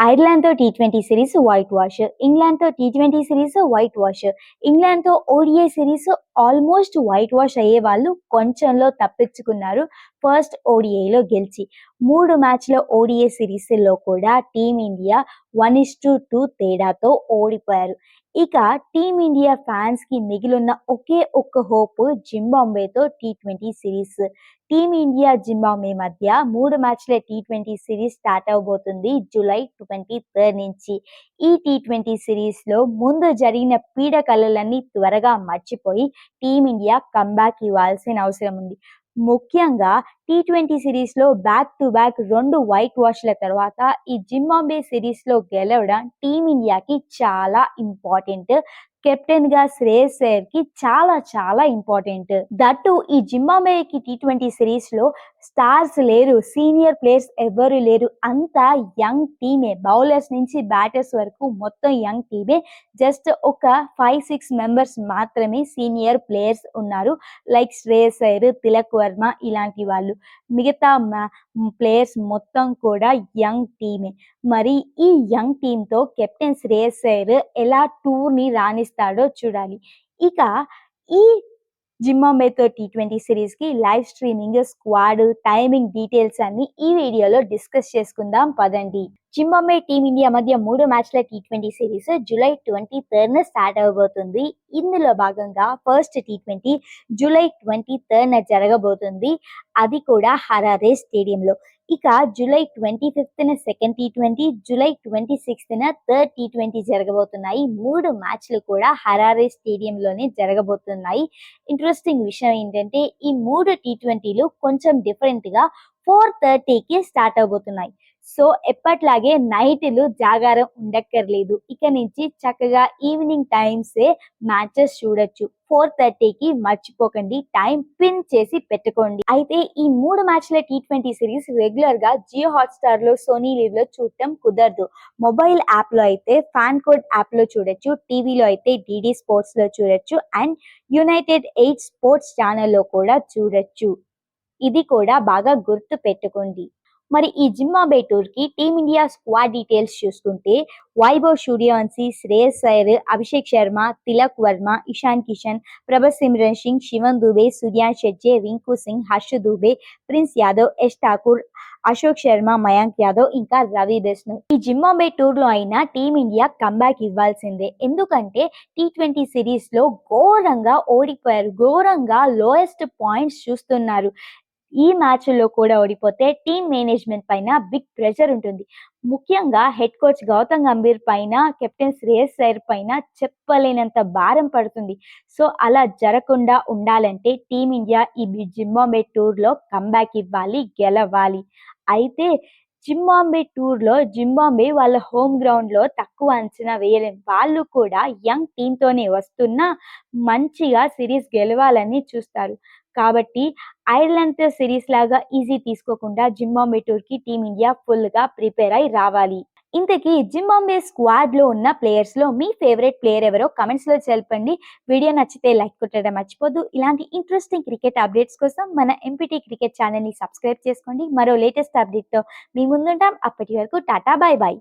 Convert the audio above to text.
ఐర్లాండ్‌తో టీ20 series whitewash. ఇంగ్లాండ్‌తో టీ20 సిరీస్ వైట్ వాష్. ఇంగ్లాండ్‌తో ODI series almost whitewash అయ్యేవాళ్ళు కొంచెంలో తప్పించుకున్నారు ఫస్ట్ ఓడిఐలో గెలిచి. 3 మ్యాచ్‌ల ఓడిఐ సిరీస్‌లో కూడా టీమిండియా 1:2 తేడాతో ఓడిపోయారు. ఇక టీమిండియా ఫ్యాన్స్‌కి మిగిలున్న ఒకే ఒక్క హోప్ జింబాబ్వేతో టీ20 సిరీస్. టీమిండియా జింబాబ్వే మధ్య 3 మ్యాచ్ల టీ20 సిరీస్ స్టార్ట్ అవబోతుంది జూలై 23 నుంచి. ఈ టీ20 సిరీస్లో ముందు జరిగిన పీడకలలన్నీ త్వరగా మర్చిపోయి టీమిండియా కంబ్యాక్ ఇవ్వాల్సిన అవసరం ఉంది. ముఖ్యంగా టీ20 సిరీస్లో బ్యాక్ టు బ్యాక్ 2 వైట్ వాష్ల తర్వాత ఈ జింబాబ్వే సిరీస్లో గెలవడం టీమిండియాకి చాలా ఇంపార్టెంట్. కెప్టెన్ గా శ్రేయస్ అయ్యర్ కి చాలా చాలా ఇంపార్టెంట్. దట్టు ఈ జింబాబ్వేకి టీ20 సిరీస్ లో స్టార్స్ లేరు, సీనియర్ ప్లేయర్స్ ఎవరు లేరు, అంతా యంగ్ టీమే. బౌలర్స్ నుంచి బ్యాటర్స్ వరకు మొత్తం యంగ్ టీమే. జస్ట్ ఒక 5-6 మెంబర్స్ మాత్రమే సీనియర్ ప్లేయర్స్ ఉన్నారు, లైక్ శ్రేయస్ అయ్యర్, తిలక్ వర్మ ఇలాంటి వాళ్ళు. మిగతా ప్లేయర్స్ మొత్తం కూడా యంగ్ టీమే. మరి ఈ యంగ్ టీంతో కెప్టెన్ శ్రేయస్ అయ్యర్ ఎలా టూర్ని రాణిస్తాడో చూడాలి. ఇక ఈ జింబాబ్వేతో టీ20 సిరీస్కి live streaming, squad, timing details అన్ని ఈ వీడియోలో డిస్కస్ చేసుకుందాం పదండి. జింబాబ్వే టీమిండియా మధ్య 3 మ్యాచ్ల టీ20 సిరీస్ జూలై 23 స్టార్ట్ అవబోతుంది. ఇందులో భాగంగా ఫస్ట్ టీ20 జూలై 23 జరగబోతుంది, అది కూడా హరారే స్టేడియంలో. ఇక July 25 second T20, July 26 third T20 జరగబోతున్నాయి. 3 మ్యాచ్లు కూడా హరారే స్టేడియంలోనే జరగబోతున్నాయి. ఇంట్రెస్టింగ్ విషయం ఏంటంటే ఈ 3 టీ20లు కొంచెం డిఫరెంట్గా 4:30కి స్టార్ట్ అవబోతున్నాయి. సో ఎప్పట్లాగే నైట్లు జాగారం ఉండక్కర్లేదు. ఇక నుంచి చక్కగా ఈవినింగ్ టైమ్సే మ్యాచెస్ చూడొచ్చు. 4:30కి మర్చిపోకండి, టైం పిన్ చేసి పెట్టుకోండి. అయితే ఈ 3 మ్యాచ్ల టీ20 సిరీస్ రెగ్యులర్ గా జియో హాట్స్టార్ లో, సోనీ లీవ్ లో చూడటం కుదరదు. మొబైల్ యాప్ లో అయితే ఫ్యాన్ కోడ్ యాప్ లో చూడొచ్చు, టీవీలో అయితే డిడి స్పోర్ట్స్ లో చూడొచ్చు, అండ్ యునైటెడ్ 8 స్పోర్ట్స్ ఛానల్లో కూడా చూడొచ్చు. ఇది కూడా బాగా గుర్తు పెట్టుకోండి. మరి ఈ జింబాబ్వే టూర్ కి టీమిండియా స్క్వాడ్ డీటెయిల్స్ చూసుకుంటే వైభవ్ సూర్యవంశీ, శ్రేయస్ అయ్యర్, అభిషేక్ శర్మ, తిలక్ వర్మ, ఇషాన్ కిషన్, ప్రభస్ సిమ్రన్ సింగ్, శివన్ దుబే, సూర్యాన్ షెట్జే, రింకు సింగ్, హర్ష్ దుబే, ప్రిన్స్ యాదవ్, యష్ ఠాకూర్, అశోక్ శర్మ, మయాంక్ యాదవ్, ఇంకా రవి బిష్ణోయ్. ఈ జింబాబ్వే టూర్ లో అయినా టీమిండియా కంబ్యాక్ ఇవ్వాల్సిందే. ఎందుకంటే టీ20 సిరీస్ లో ఘోరంగా ఓడిపోయారు, ఘోరంగా లోయెస్ట్ పాయింట్స్ చూస్తున్నారు. ఈ మ్యాచ్లో కూడా ఓడిపోతే టీమ్ మేనేజ్మెంట్ పైన బిగ్ ప్రెషర్ ఉంటుంది. ముఖ్యంగా హెడ్ కోచ్ గౌతమ్ గంభీర్ పైన, కెప్టెన్ శ్రేయస్ అయ్యర్ పైన చెప్పలేనంత భారం పడుతుంది. సో అలా జరగకుండా ఉండాలంటే టీమిండియా ఈ జింబాబ్వే టూర్లో కంబ్యాక్ ఇవ్వాలి, గెలవాలి. అయితే జింబాబ్వే వాళ్ళ హోమ్ గ్రౌండ్లో తక్కువ అంచనా వేయలేం. వాళ్ళు కూడా యంగ్ టీంతోనే వస్తున్నా మంచిగా సిరీస్ గెలవాలని చూస్తారు. కాబట్టి ఐర్లాండ్ సిరీస్ లాగా ఈజీ తీసుకోకుండా జింబాబ్వే టూర్ కి టీమిండియా ఫుల్ గా ప్రిపేర్ అయి రావాలి. ఇంతకీ జింబాబ్వే స్క్వాడ్ లో ఉన్న ప్లేయర్స్ లో మీ ఫేవరెట్ ప్లేయర్ ఎవరో కమెంట్స్ లో తెలపండి. వీడియో నచ్చితే లైక్ కొట్టడం మర్చిపోద్దు. ఇలాంటి ఇంట్రెస్టింగ్ క్రికెట్ అప్డేట్స్ కోసం మన ఎంపీటీ క్రికెట్ ఛానల్ ని సబ్స్క్రైబ్ చేసుకోండి. మరో లేటెస్ట్ అప్డేట్ తో మీ ముందుంటాం. అప్పటి వరకు టాటా, బై బై.